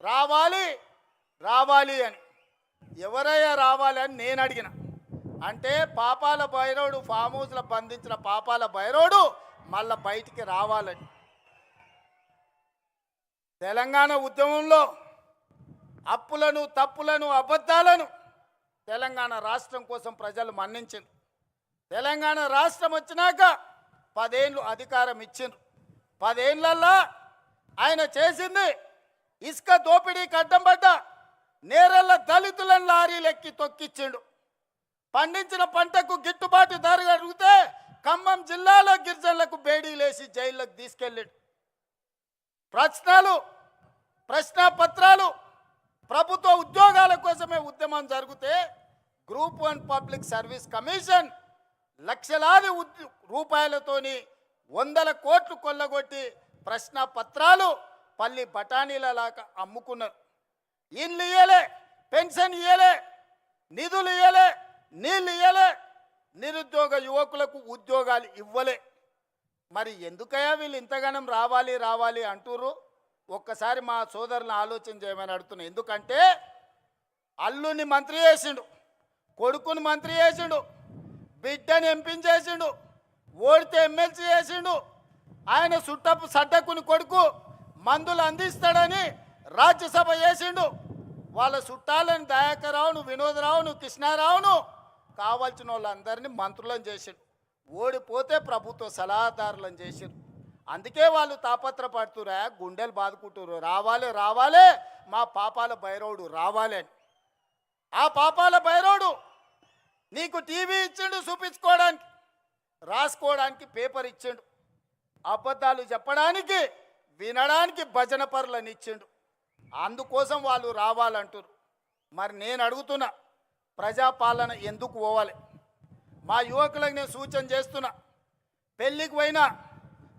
రావాలి రావాలి అని. ఎవరయ్యా రావాలి అని నేను అడిగిన. అంటే పాపాల భైరవుడు ఫామ్ హౌస్లో బంధించిన పాపాల భైరవుడు మళ్ళా బయటికి రావాలని. తెలంగాణ ఉద్యమంలో అప్పులను తప్పులను అబద్ధాలను తెలంగాణ రాష్ట్రం కోసం ప్రజలు మన్నించారు. తెలంగాణ రాష్ట్రం వచ్చినాక 10 ఏళ్ళు అధికారం ఇచ్చిండ్రు. 10 ఏళ్లల్లో ఆయన చేసింది ఇసుక దోపిడీకి అడ్డం పడ్డ నేరళ్ళ దళితులను లారీలెక్కి తొక్కిచ్చిండు. పండించిన పంటకు గిట్టుబాటు ధర అడిగితే ఖమ్మం జిల్లాలో గిరిజనులకు బేడీలేసి జైల్లోకి తీసుకెళ్ళాడు. ప్రశ్నాపత్రాలు ప్రభుత్వ ఉద్యోగాల కోసమే ఉద్యమం జరిగితే గ్రూప్ 1 పబ్లిక్ సర్వీస్ కమిషన్ లక్షలాది రూపాయలతోని 100 కోట్లు కొల్లగొట్టి ప్రశ్నాపత్రాలు పల్లి బఠానీలలాగా అమ్ముకున్నారు. ఇల్లు ఇయ్యలే, పెన్షన్ ఇయ్యలే, నిధులు ఇయ్యలే, నీళ్ళు ఇయ్యలే, నిరుద్యోగ యువకులకు ఉద్యోగాలు ఇవ్వలే. మరి ఎందుకయ్యా వీళ్ళు ఇంతగానం రావాలి రావాలి అంటుర్రు? ఒక్కసారి మా సోదరులను ఆలోచన చేయమని అడుగుతున్నా. ఎందుకంటే అల్లుని మంత్రి చేసిండు, కొడుకుని మంత్రి చేసిండు, బిడ్డని ఎంపీని చేసిండు, ఓడితే ఎమ్మెల్సీ చేసిండు. ఆయన సడ్డకుని కొడుకు మందులు అందిస్తాడని రాజ్యసభ చేసిండు. వాళ్ళ చుట్టాలని దయాకర్రావును, వినోదరావును, కృష్ణారావును కావాల్సిన వాళ్ళందరినీ మంత్రులను చేసిండు. ఓడిపోతే ప్రభుత్వ సలహాదారులను చేసిండు. అందుకే వాళ్ళు తాపత్రపడుతురా, గుండెలు బాదుకుంటున్నారు, రావాలి రావాలి మా పాపాల భైరవుడు రావాలి అని. ఆ పాపాల భైరవుడు నీకు టీవీ ఇచ్చిండు చూపించుకోవడానికి, రాసుకోవడానికి పేపర్ ఇచ్చిండు, అబద్ధాలు చెప్పడానికి వినడానికి భజన పరులను ఇచ్చిండు. అందుకోసం వాళ్ళు రావాలంటారు. మరి నేను అడుగుతున్నా, ప్రజాపాలన ఎందుకు పోవాలి? మా యువకులకు నేను సూచన చేస్తున్నా, పెళ్ళికి పోయినా,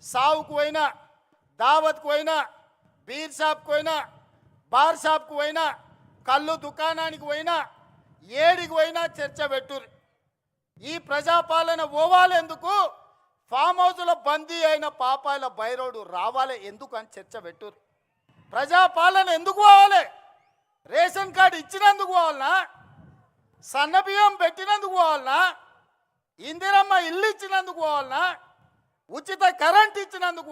సావుకు పోయినా, దావత్కు పోయినా, బీర్ షాప్కి పోయినా, బార్ షాప్కి పోయినా, కళ్ళు దుకాణానికి పోయినా, ఏడికి పోయినా చర్చ పెట్టుర్రు. ఈ ప్రజాపాలన పోవాలి ఎందుకు? ఫామ్ హౌస్లో బందీ అయిన పాపాల భైరవుడు రావాలి ఎందుకు అని చర్చ పెట్టుర్రు. ప్రజాపాలన ఎందుకు పోవాలి? రేషన్ కార్డు ఇచ్చినందుకు పోవాలనా? సన్నబియ్యం పెట్టినందుకు పోవాలనా? ఇందిరమ్మ ఇల్లు ఇచ్చినందుకు పోవాలనా? ఉచిత కరెంట్ ఇచ్చినందుకు